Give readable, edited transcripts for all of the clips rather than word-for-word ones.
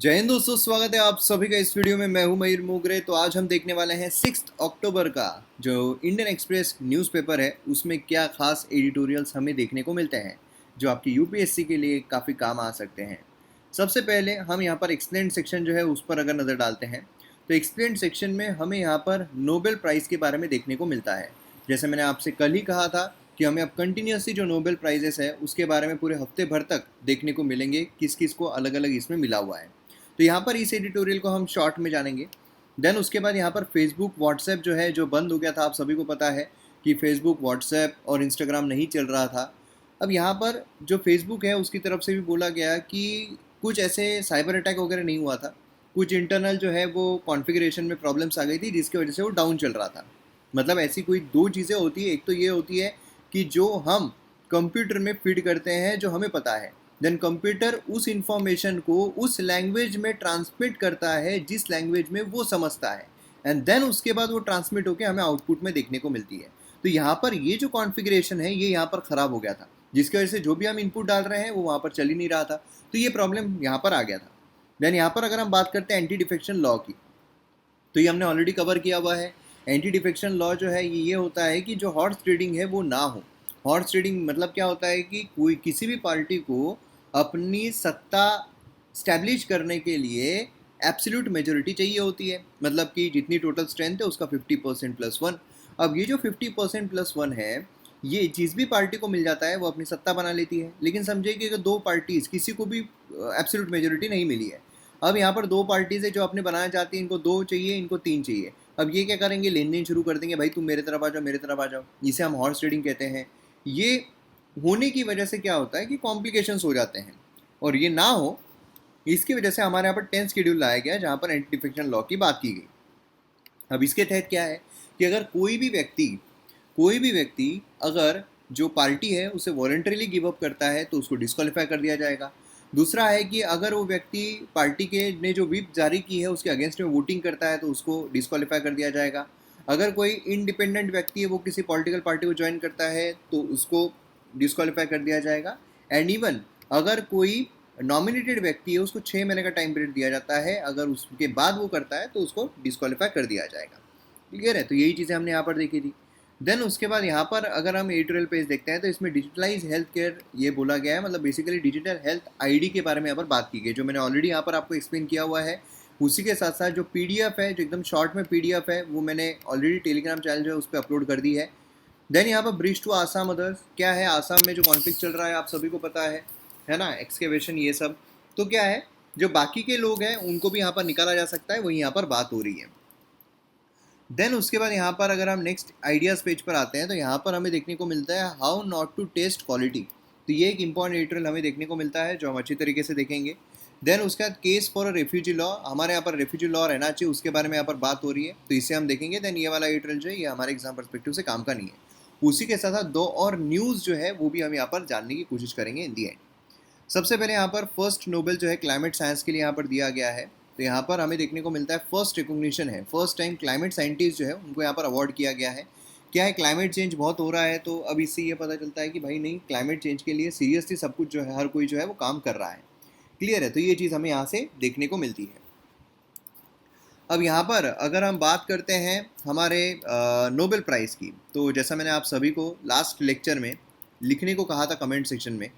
जय हिंद दोस्तों, स्वागत है आप सभी का इस वीडियो में। मैं हूं मयूर मोगरे। तो आज हम देखने वाले हैं 6 अक्टूबर का जो इंडियन एक्सप्रेस न्यूज़पेपर है उसमें क्या खास एडिटोरियल्स हमें देखने को मिलते हैं जो आपकी यूपीएससी के लिए काफ़ी काम आ सकते हैं। सबसे पहले हम यहाँ पर एक्सप्लेन सेक्शन जो है उस पर अगर नज़र डालते हैं तो एक्सप्लेन सेक्शन में हमें यहाँ पर नोबेल प्राइज़ के बारे में देखने को मिलता है। जैसे मैंने आपसे कल ही कहा था कि हमें अब कंटिन्यूसली जो नोबेल प्राइजेस है उसके बारे में पूरे हफ्ते भर तक देखने को मिलेंगे, किस किस को अलग अलग इसमें मिला हुआ है। तो यहाँ पर इस एडिटोरियल को हम शॉर्ट में जानेंगे। देन उसके बाद यहाँ पर फेसबुक व्हाट्सएप जो है जो बंद हो गया था, आप सभी को पता है कि फेसबुक व्हाट्सएप और इंस्टाग्राम नहीं चल रहा था। अब यहाँ पर जो फेसबुक है उसकी तरफ से भी बोला गया कि कुछ ऐसे साइबर अटैक वगैरह नहीं हुआ था, कुछ इंटरनल जो है वो कॉन्फ़िगरेशन में प्रॉब्लम्स आ गई थी जिसकी वजह से वो डाउन चल रहा था। मतलब ऐसी कोई दो चीज़ें होती है, एक तो ये होती है कि जो हम कंप्यूटर में फीड करते हैं जो हमें पता है, देन कंप्यूटर उस इंफॉर्मेशन को उस लैंग्वेज में ट्रांसमिट करता है जिस लैंग्वेज में वो समझता है, एंड देन उसके बाद वो ट्रांसमिट होकर हमें आउटपुट में देखने को मिलती है। तो यहाँ पर ये जो कॉन्फ़िगरेशन है ये यहाँ पर ख़राब हो गया था, जिसकी वजह से जो भी हम इनपुट डाल रहे हैं वो वहाँ पर चल ही नहीं रहा था। तो ये प्रॉब्लम यहाँ पर आ गया था। देन यहाँ पर अगर हम बात करते हैं एंटी डिफेक्शन लॉ की, तो ये हमने ऑलरेडी कवर किया हुआ है। एंटी डिफेक्शन लॉ जो है ये होता है कि जो हॉर्स ट्रेडिंग है वो ना हो। हॉर्स ट्रेडिंग मतलब क्या होता है कि कोई किसी भी पार्टी को अपनी सत्ता स्टैब्लिश करने के लिए एब्सोल्यूट मेजोरिटी चाहिए होती है, मतलब कि जितनी टोटल स्ट्रेंथ है उसका 50% प्लस वन। अब ये जो 50% प्लस वन है ये जिस भी पार्टी को मिल जाता है वो अपनी सत्ता बना लेती है। लेकिन समझिए कि अगर दो पार्टीज किसी को भी एब्सोल्यूट मेजोरिटी नहीं मिली है, अब यहाँ पर दो पार्टीज है जो अपने बनाना चाहती हैं, इनको दो चाहिए, इनको तीन चाहिए। अब ये क्या करेंगे, लेन देन शुरू कर देंगे, भाई तुम मेरे तरफ आ जाओ, मेरे तरफ आ जाओ। इसे हम हॉर्स ट्रेडिंग कहते हैं। ये होने की वजह से क्या होता है कि कॉम्प्लिकेशंस हो जाते हैं, और ये ना हो इसकी वजह से हमारे यहाँ पर 10 शेड्यूल लाया गया जहाँ पर एंटी डिफेक्शन लॉ की बात की गई। अब इसके तहत क्या है कि अगर कोई भी व्यक्ति अगर जो पार्टी है उसे वॉलंटरीली गिव अप करता है तो उसको डिस्क्वालीफाई कर दिया जाएगा। दूसरा है कि अगर वो व्यक्ति पार्टी के ने जो व्हिप जारी की है उसके अगेंस्ट में वोटिंग करता है तो उसको डिस्क्वालीफाई कर दिया जाएगा। अगर कोई इंडिपेंडेंट व्यक्ति है वो किसी पॉलिटिकल पार्टी को ज्वाइन करता है तो उसको डिस्क्वालीफाई कर दिया जाएगा। एंड इवन अगर कोई नॉमिनेटेड व्यक्ति है उसको 6 महीने का टाइम पीरियड दिया जाता है, अगर उसके बाद वो करता है तो उसको डिस्क्वालीफाई कर दिया जाएगा। क्लियर है? तो यही चीज़ें हमने यहाँ पर देखी थी। देन उसके बाद यहाँ पर अगर हम एडिटोरियल पेज देखते हैं तो इसमें डिजिटलाइज हेल्थ केयर ये बोला गया है, मतलब बेसिकली डिजिटल हेल्थ आईडी के बारे में यहाँ पर बात की गई, जो मैंने ऑलरेडी यहाँ पर आपको एक्सप्लेन किया हुआ है। उसी के साथ साथ जो पीडीएफ है, जो एकदम शॉर्ट में पीडीएफ है, वो मैंने ऑलरेडी टेलीग्राम चैनल जो है उस पर अपलोड कर दी है। देन यहाँ पर ब्रिज टू आसाम अदर्स, क्या है आसाम में जो कॉन्फ्लिक्ट चल रहा है आप सभी को पता है ना, एक्सकेवेशन ये सब। तो क्या है, जो बाकी के लोग हैं उनको भी यहाँ पर निकाला जा सकता है, वही यहाँ पर बात हो रही है। देन उसके बाद यहाँ पर अगर हम नेक्स्ट आइडियाज़ पेज पर आते हैं तो यहाँ पर हमें देखने को मिलता है how not to test quality. तो ये एक इंपॉर्टेंट एडिटोरियल हमें देखने को मिलता है जो हम अच्छी तरीके से देखेंगे। देन उसके बाद case for a refugee law, हमारे यहाँ पर रेफ्यूजी लॉ रहना चाहिए उसके बारे में यहाँ पर बात हो रही है, तो इसे हम देखेंगे। देन ये वाला एडिटोरियल जो है ये हमारे एग्जाम परस्पेक्टिव से काम का नहीं है। उसी के साथ साथ दो और न्यूज़ जो है वो भी हम यहाँ पर जानने की कोशिश करेंगे इन दी एंड। सबसे पहले यहाँ पर फर्स्ट नोबेल जो है क्लाइमेट साइंस के लिए यहाँ पर दिया गया है। तो यहाँ पर हमें देखने को मिलता है फर्स्ट रिकॉग्निशन है, फर्स्ट टाइम क्लाइमेट साइंटिस्ट जो है उनको यहाँ पर अवार्ड किया गया है। क्या है, क्लाइमेट चेंज बहुत हो रहा है, तो अब इससे ये पता चलता है कि भाई नहीं, क्लाइमेट चेंज के लिए सीरियसली सब कुछ जो है हर कोई जो है वो काम कर रहा है। क्लियर है? तो ये चीज़ हमें यहाँ से देखने को मिलती है। अब यहाँ पर अगर हम बात करते हैं हमारे नोबेल प्राइज़ की, तो जैसा मैंने आप सभी को लास्ट लेक्चर में लिखने को कहा था कमेंट सेक्शन में,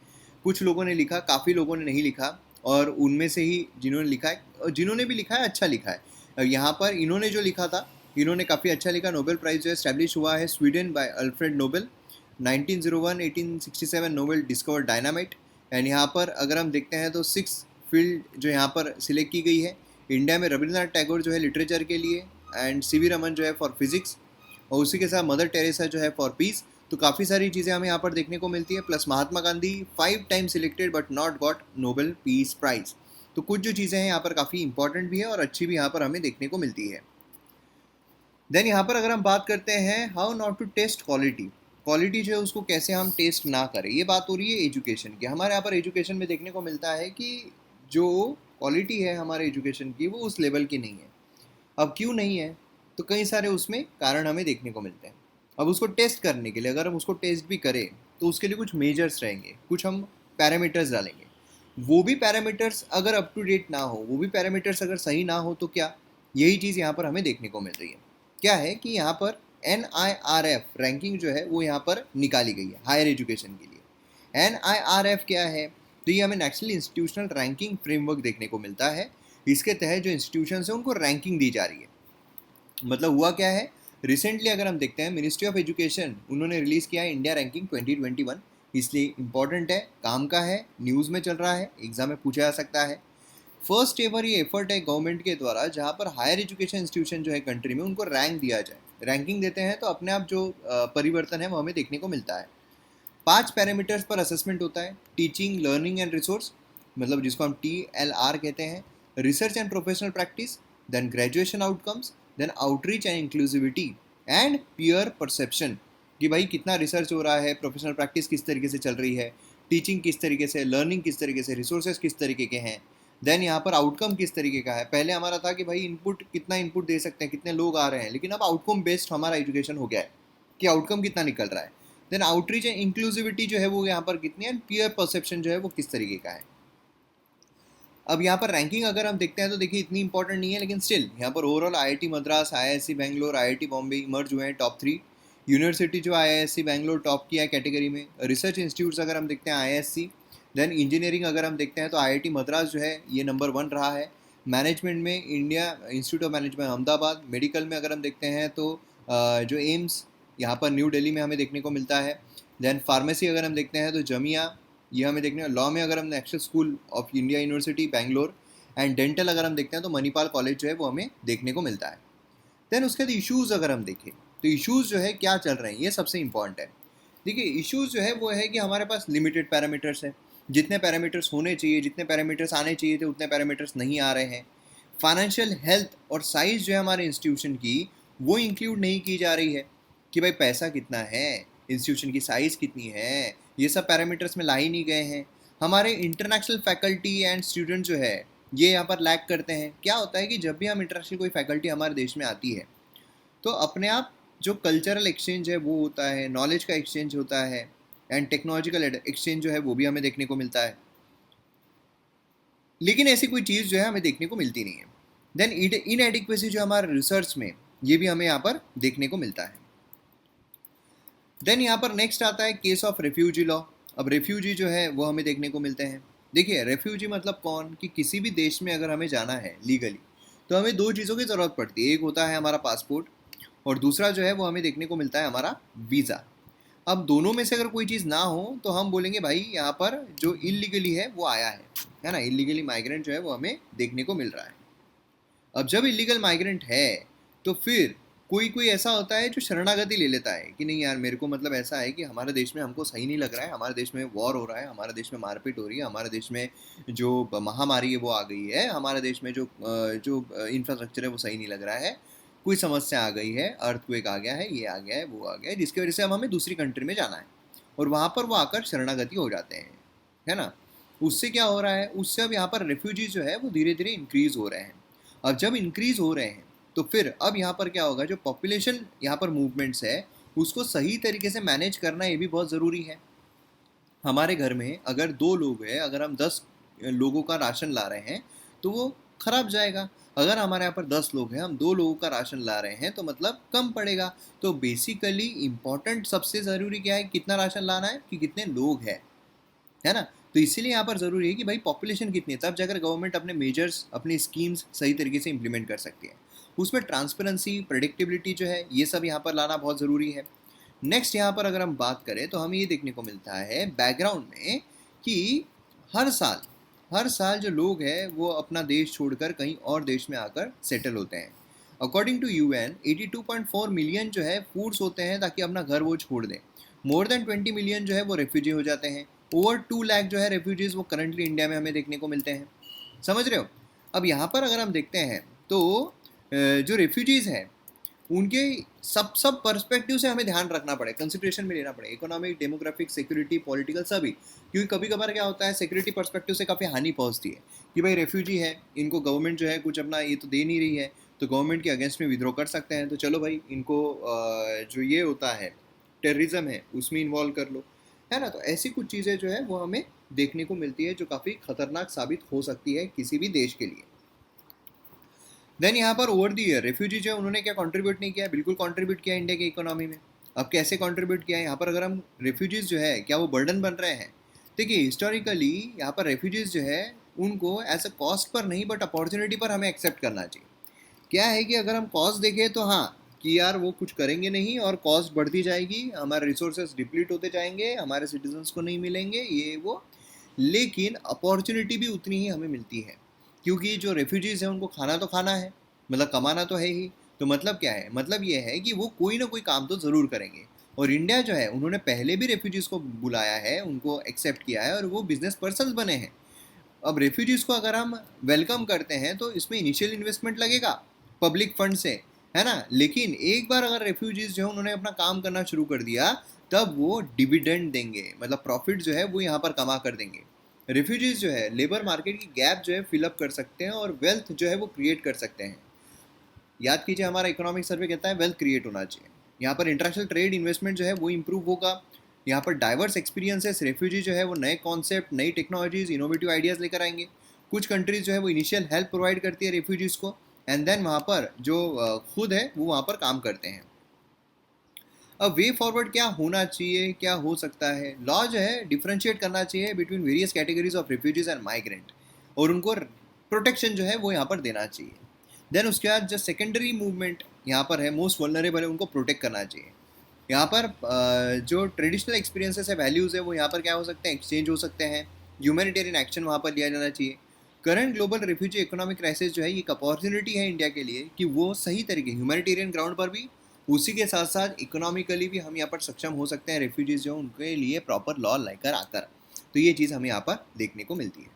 कुछ लोगों ने लिखा, काफ़ी लोगों ने नहीं लिखा, और उनमें से ही जिन्होंने लिखा है और जिन्होंने भी लिखा है अच्छा लिखा है। अब यहाँ पर इन्होंने जो लिखा था इन्होंने काफ़ी अच्छा लिखा। नोबेल प्राइज़ जो है स्टैब्लिश हुआ है Sweden by Alfred Nobel, 1901-1867 Nobel discover dynamite. And यहाँ पर अगर हम देखते हैं तो 6 फील्ड जो यहाँ पर सिलेक्ट की गई है। इंडिया में रविंद्रनाथ टैगोर जो है लिटरेचर के लिए, एंड सीवी रमन जो है फॉर फिजिक्स, और उसी के साथ मदर टेरेसा जो है फॉर पीस। तो काफ़ी सारी चीज़ें हमें यहाँ पर देखने को मिलती है। Plus Mahatma Gandhi 5 time selected but not got Nobel peace prize. तो कुछ जो चीज़ें हैं यहाँ पर काफ़ी इंपॉर्टेंट भी है और अच्छी भी यहाँ पर हमें देखने को मिलती है। देन यहाँ पर अगर हम बात करते हैं how not to test quality, quality जो है उसको कैसे हम टेस्ट ना करें, ये बात हो रही है एजुकेशन की। हमारे यहाँ पर एजुकेशन में देखने को मिलता है कि जो क्वालिटी है हमारे एजुकेशन की वो उस लेवल की नहीं है। अब क्यों नहीं है, तो कई सारे उसमें कारण हमें देखने को मिलते हैं। अब उसको टेस्ट करने के लिए, अगर हम उसको टेस्ट भी करें तो उसके लिए कुछ मेजर्स रहेंगे, कुछ हम पैरामीटर्स डालेंगे। वो भी पैरामीटर्स अगर अप टू डेट ना हो, वो भी पैरामीटर्स अगर सही ना हो तो क्या, यही चीज़ यहाँ पर हमें देखने को मिल रही है। क्या है कि यहाँ पर NIRF रैंकिंग जो है वो यहाँ पर निकाली गई है हायर एजुकेशन के लिए। NIRF क्या है, तो ये हमें नेशनल इंस्टीट्यूशनल रैंकिंग फ्रेमवर्क देखने को मिलता है। इसके तहत जो इंस्टीट्यूशन है उनको रैंकिंग दी जा रही है। मतलब हुआ क्या है, रिसेंटली अगर हम देखते हैं मिनिस्ट्री ऑफ एजुकेशन उन्होंने रिलीज़ किया है इंडिया रैंकिंग 2021, इसलिए इम्पॉर्टेंट है, काम का है, न्यूज़ में चल रहा है, एग्जाम में पूछा जा सकता है। फर्स्ट एवर ये एफर्ट है गवर्नमेंट के द्वारा जहाँ पर हायर एजुकेशन इंस्टीट्यूशन जो है कंट्री में उनको रैंक दिया जाए। रैंकिंग देते हैं तो अपने आप जो परिवर्तन है वो हमें देखने को मिलता है। 5 पैरामीटर्स पर असेसमेंट होता है, टीचिंग, लर्निंग एंड रिसोर्स, मतलब जिसको हम TLR कहते हैं, research and professional practice, then graduation outcomes, then outreach and inclusivity and peer perception, कि भाई कितना रिसर्च हो रहा है, प्रोफेशनल प्रैक्टिस किस तरीके से चल रही है, टीचिंग किस तरीके से, लर्निंग किस तरीके से, रिसोर्सेज किस तरीके के हैं, देन यहाँ पर आउटकम किस तरीके का है। पहले हमारा था कि भाई इनपुट कितना इनपुट दे सकते हैं, कितने लोग आ रहे हैं, लेकिन अब आउटकम बेस्ड हमारा एजुकेशन हो गया है कि आउटकम कितना निकल रहा है। देन आउटरीच एंड इंक्लूसिविटी जो है वो यहाँ पर कितनी है, एंड पीयर परसेप्शन जो है वो किस तरीके का है। अब यहाँ पर रैंकिंग अगर हम देखते हैं तो देखिए इतनी इंपॉर्टेंट नहीं है, लेकिन स्टिल यहाँ पर overall IIT Madras, IISc Bangalore, IIT Bombay emerge हुए हैं टॉप 3 यूनिवर्सिटी। जो IISc बैंगलोर टॉप किया है कैटेगरी में। रिसर्च इंस्टीट्यूट्स अगर हम देखते हैं IISc, देन इंजीनियरिंग अगर हम देखते हैं तो IIT मद्रास जो है ये नंबर 1 रहा है। मैनेजमेंट में India institute of management Ahmedabad. Medical में अगर हम देखते हैं तो जो एम्स यहाँ पर न्यू दिल्ली में हमें देखने को मिलता है। देन फार्मेसी अगर हम देखते हैं तो जमिया, ये हमें देखने को। लॉ में अगर हम national school of India university Bangalore. And dental अगर हम देखते हैं तो मणिपाल कॉलेज जो है वो हमें देखने को मिलता है। देन उसके बाद इश्यूज़ अगर हम देखें तो इश्यूज़ जो है क्या चल रहे हैं, ये सबसे इंपॉर्टेंट है। देखिए इश्यूज़ जो है वो है कि हमारे पास लिमिटेड पैरामीटर्स है, जितने पैरामीटर्स होने चाहिए, जितने पैरामीटर्स आने चाहिए थे उतने पैरामीटर्स नहीं आ रहे हैं। फाइनेंशियल हेल्थ और साइज़ जो है हमारे इंस्टीट्यूशन की वो इंक्लूड नहीं की जा रही है, कि भाई पैसा कितना है, इंस्टीट्यूशन की साइज़ कितनी है, ये सब पैरामीटर्स में ला ही नहीं गए हैं। हमारे इंटरनेशनल फैकल्टी एंड स्टूडेंट जो है ये यहाँ पर लैक करते हैं। क्या होता है कि जब भी हम इंटरनेशनल कोई फैकल्टी हमारे देश में आती है तो अपने आप जो कल्चरल एक्सचेंज है वो होता है, नॉलेज का एक्सचेंज होता है, एंड टेक्नोलॉजिकल एक्सचेंज जो है वो भी हमें देखने को मिलता है। लेकिन ऐसी कोई चीज़ जो है हमें देखने को मिलती नहीं है। देन इनएडिक्वेसी जो हमारे रिसर्च में, ये भी हमें यहाँ पर देखने को मिलता है। देन यहाँ पर नेक्स्ट आता है केस ऑफ रेफ्यूजी लॉ। अब रेफ्यूजी जो है वो हमें देखने को मिलते हैं। देखिए रेफ्यूजी मतलब कौन, कि किसी भी देश में अगर हमें जाना है लीगली तो हमें दो चीज़ों की ज़रूरत पड़ती है। एक होता है हमारा पासपोर्ट, और दूसरा जो है वो हमें देखने को मिलता है हमारा वीज़ा। अब दोनों में से अगर कोई चीज़ ना हो तो हम बोलेंगे भाई यहाँ पर जो इलीगली है वो आया है ना, इलीगली माइग्रेंट जो है वो हमें देखने को मिल रहा है। अब जब इलीगल माइग्रेंट है तो फिर कोई कोई ऐसा होता है जो शरणागति ले लेता है कि नहीं यार मेरे को मतलब ऐसा है कि हमारे देश में हमको सही नहीं लग रहा है, हमारे देश में वॉर हो रहा है, हमारे देश में मारपीट हो रही है, हमारे देश में जो महामारी है वो आ गई है, हमारे देश में जो इंफ्रास्ट्रक्चर है वो सही नहीं लग रहा है, कोई समस्या आ गई है, अर्थक्वेक आ गया है, ये आ गया है, वो आ गया है, जिसकी वजह से अब हमें दूसरी कंट्री में जाना है और वहाँ पर वो आकर शरणागति हो जाते हैं, है ना। उससे क्या हो रहा है, उससे अब यहाँ पर रेफ्यूजी जो है वो धीरे धीरे इंक्रीज़ हो रहे हैं। अब जब इंक्रीज़ हो रहे हैं तो फिर अब यहाँ पर क्या होगा, जो पॉपुलेशन यहाँ पर मूवमेंट्स है उसको सही तरीके से मैनेज करना ये भी बहुत ज़रूरी है। हमारे घर में अगर 2 लोग हैं, अगर हम 10 लोगों का राशन ला रहे हैं तो वो खराब जाएगा। अगर हमारे यहाँ पर 10 लोग हैं, हम 2 लोगों का राशन ला रहे हैं तो मतलब कम पड़ेगा। तो बेसिकली इम्पॉर्टेंट सबसे ज़रूरी क्या है, कितना राशन लाना है कि कितने लोग हैं, है ना। तो इसीलिए यहाँ पर ज़रूरी है कि भाई पॉपुलेशन कितनी है, तब जाकर गवर्नमेंट अपने मेजर्स, अपनी स्कीम्स सही तरीके से इम्प्लीमेंट कर सकती है। उसमें ट्रांसपेरेंसी, प्रेडिक्टेबिलिटी जो है ये सब यहाँ पर लाना बहुत ज़रूरी है। नेक्स्ट यहाँ पर अगर हम बात करें तो हमें ये देखने को मिलता है बैकग्राउंड में कि हर साल जो लोग हैं वो अपना देश छोड़कर कहीं और देश में आकर सेटल होते हैं। अकॉर्डिंग टू UN 82.4 मिलियन जो है फूड्स होते हैं ताकि अपना घर वो छोड़ दें। मोर देन 20 मिलियन जो है वो रेफ्यूजी हो जाते हैं। ओवर 2 लाख जो है रेफ्यूजीज़ वो करंटली इंडिया में हमें देखने को मिलते हैं। समझ रहे हो। अब यहाँ पर अगर हम देखते हैं तो जो रेफ्यूजीज़ हैं उनके सब पर्सपेक्टिव से हमें ध्यान रखना पड़े, कंसिडरेशन में लेना पड़े, इकोनॉमिक, डेमोग्राफिक, सिक्योरिटी, पॉलिटिकल सभी। क्योंकि कभी कभार क्या होता है सिक्योरिटी पर्सपेक्टिव से काफ़ी हानि पहुंचती है कि भाई रेफ्यूजी है, इनको गवर्नमेंट जो है कुछ अपना ये तो दे नहीं रही है, तो गवर्नमेंट के अगेंस्ट में विद्रोह कर सकते हैं, तो चलो भाई इनको जो ये होता है टेररिज्म है उसमें इन्वॉल्व कर लो, है ना। तो ऐसी कुछ चीज़ें जो है वो हमें देखने को मिलती है जो काफ़ी खतरनाक साबित हो सकती है किसी भी देश के लिए। देन यहाँ पर ओवर द ईयर रेफ्यूजी जो है उन्होंने क्या कंट्रीब्यूट नहीं किया है, बिल्कुल कंट्रीब्यूट किया इंडिया की इकोनॉमी में। अब कैसे कंट्रीब्यूट किया है यहाँ पर, अगर हम रेफ्यूजीज जो है क्या वो बर्डन बन रहे हैं? देखिए हिस्टोरिकली यहाँ पर रेफ्यूजीज जो है उनको एज अ कॉस्ट पर नहीं बट अपॉर्चुनिटी पर हमें एक्सेप्ट करना चाहिए। क्या है कि अगर हम कॉस्ट देखें तो हाँ कि यार वो कुछ करेंगे नहीं और कॉस्ट बढ़ती जाएगी, हमारे रिसोर्सेज डिप्लीट होते जाएंगे, हमारे सिटीजन्स को नहीं मिलेंगे ये वो, लेकिन अपॉर्चुनिटी भी उतनी ही हमें मिलती है क्योंकि जो रेफ्यूजीज़ हैं उनको खाना तो खाना है, मतलब कमाना तो है ही। तो मतलब क्या है, मतलब ये है कि वो कोई ना कोई काम तो ज़रूर करेंगे। और इंडिया जो है उन्होंने पहले भी रेफ्यूजीज़ को बुलाया है, उनको एक्सेप्ट किया है और वो बिजनेस पर्सन बने हैं। अब रेफ्यूजीज़ को अगर हम वेलकम करते हैं तो इसमें इनिशियल इन्वेस्टमेंट लगेगा पब्लिक फंड से, है ना, लेकिन एक बार अगर रेफ्यूजीज़ जो है उन्होंने अपना काम करना शुरू कर दिया तब वो डिविडेंड देंगे, मतलब प्रॉफिट जो है वो यहाँ पर कमा कर देंगे। रेफ्यूजीज़ जो है लेबर मार्केट की गैप जो है फिलअप कर सकते हैं और वेल्थ जो है वो क्रिएट कर सकते हैं। याद कीजिए हमारा इकोनॉमिक सर्वे कहता है वेल्थ क्रिएट होना चाहिए। यहाँ पर इंटरनेशनल ट्रेड इन्वेस्टमेंट जो है वो इम्प्रूव होगा। यहाँ पर डाइवर्स एक्सपीरियंसेस रेफ्यूजी जो है वो नए कॉन्सेप्ट, नई टेक्नोलॉजीज, इनोवेटिव आइडियाज़ लेकर आएंगे। कुछ कंट्रीज जो है वो इनिशियल हेल्प प्रोवाइड करती है रेफ्यूजीज़ को एंड देन वहाँ पर जो खुद है वो वहाँ पर काम करते हैं। अब वे फॉरवर्ड क्या होना चाहिए, क्या हो सकता है? लॉ जो है डिफ्रेंशिएट करना चाहिए between various categories of refugees and migrant और उनको प्रोटेक्शन जो है वो यहाँ पर देना चाहिए। देन उसके बाद जो सेकेंडरी मूवमेंट यहाँ पर है, मोस्ट वल्नरेबल है, उनको प्रोटेक्ट करना चाहिए। यहाँ पर जो ट्रेडिशनल एक्सपीरियंसेस है, वैल्यूज़ है, वो यहाँ पर क्या हो सकते हैं, एक्सचेंज हो सकते हैं। ह्यूमैनिटेरियन एक्शन वहाँ पर लिया जाना चाहिए। Current global refugee economic crisis जो है ये एक अपॉर्चुनिटी है इंडिया के लिए कि वो सही तरीके ह्यूमैनिटेरियन ग्राउंड पर भी, उसी के साथ साथ इकोनॉमिकली भी हम यहाँ पर सक्षम हो सकते हैं रेफ्यूजीज जो उनके लिए प्रॉपर लॉ लेकर आकर। तो ये चीज़ हमें यहाँ पर देखने को मिलती है।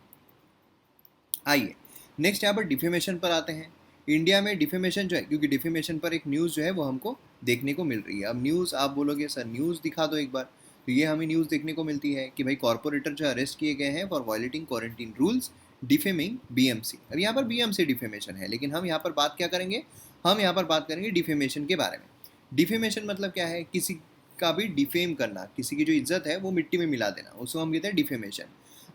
आइए नेक्स्ट यहाँ पर डिफेमेशन पर आते हैं। इंडिया में डिफेमेशन जो है, क्योंकि डिफेमेशन पर एक न्यूज़ जो है वो हमको देखने को मिल रही है। अब न्यूज़ आप बोलोगे सर न्यूज़ दिखा दो एक बार, तो ये हमें न्यूज़ देखने को मिलती है कि भाई कॉर्पोरेटर जो अरेस्ट किए गए हैं for violating quarantine rules defaming BMC. अब यहाँ पर बीएमसी डिफेमेशन है, लेकिन हम यहाँ पर बात क्या करेंगे, हम यहाँ पर बात करेंगे डिफेमेशन के बारे में। डिफेमेशन मतलब क्या है, किसी का भी डिफेम करना, किसी की जो इज्जत है वो मिट्टी में मिला देना, उसको हम कहते हैं डिफेमेशन।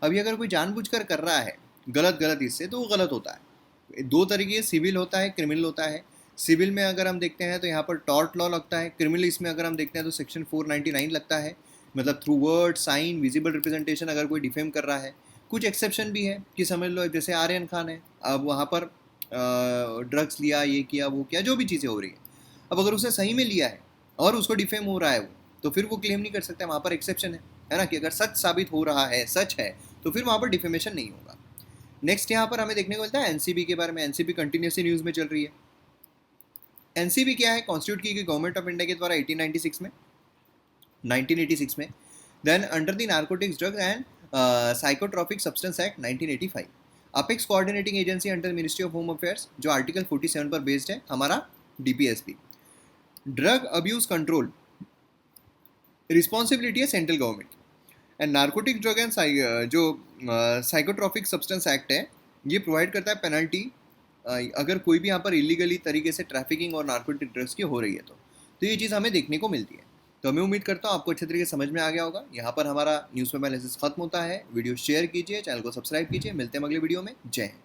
अभी अगर कोई जानबूझकर कर रहा है गलत इससे तो वो गलत होता है। दो तरीके, सिविल होता है, क्रिमिनल होता है। सिविल में अगर हम देखते हैं तो यहाँ पर टॉर्ट लॉ लगता है। क्रिमिनल इसमें अगर हम देखते हैं तो सेक्शन 499 लगता है, मतलब through word, sign, visible representation अगर कोई डिफेम कर रहा है। कुछ एक्सेप्शन भी है कि समझ लो जैसे आर्यन खान है, अब वहाँ पर ड्रग्स लिया, ये किया, वो किया, जो भी चीज़ें हो रही है, अब अगर उसने सही में लिया है और उसको डिफेम हो रहा है वो, तो फिर वो क्लेम नहीं कर सकता, वहाँ पर एक्सेप्शन है ना, कि अगर सच साबित हो रहा है, सच है, तो फिर वहाँ पर डिफेमेशन नहीं होगा। नेक्स्ट यहाँ पर हमें देखने को मिलता है एनसीबी के बारे में। एनसीबी कंटिन्यूसली न्यूज़ में चल रही है। एनसीबी क्या है, कॉन्स्टिट्यूट की गई गवर्नमेंट ऑफ इंडिया के द्वारा 1896 में, 1986 में। Then under the narcotics drugs and psychotropic substance act 1985। Apex coordinating agency under ministry of home affairs, जो आर्टिकल 47 पर बेस्ड है, हमारा DPSP. Drug abuse control responsibility है सेंट्रल गवर्नमेंट की। एंड नार्कोटिक ड्रग एंड जो साइकोट्रॉपिक सब्सटेंस एक्ट है, ये provide करता है पेनल्टी अगर कोई भी यहाँ पर इलीगली तरीके से ट्रैफिकिंग और नार्कोटिक ड्रग्स की हो रही है तो ये चीज़ हमें देखने को मिलती है। तो मैं उम्मीद करता हूँ आपको अच्छे तरीके से समझ में आ गया होगा। यहाँ पर हमारा न्यूज़पेपर एनालिसिस खत्म होता है। वीडियो शेयर कीजिए, चैनल को सब्सक्राइब कीजिए। मिलते हैं अगले वीडियो में। जय हिंद।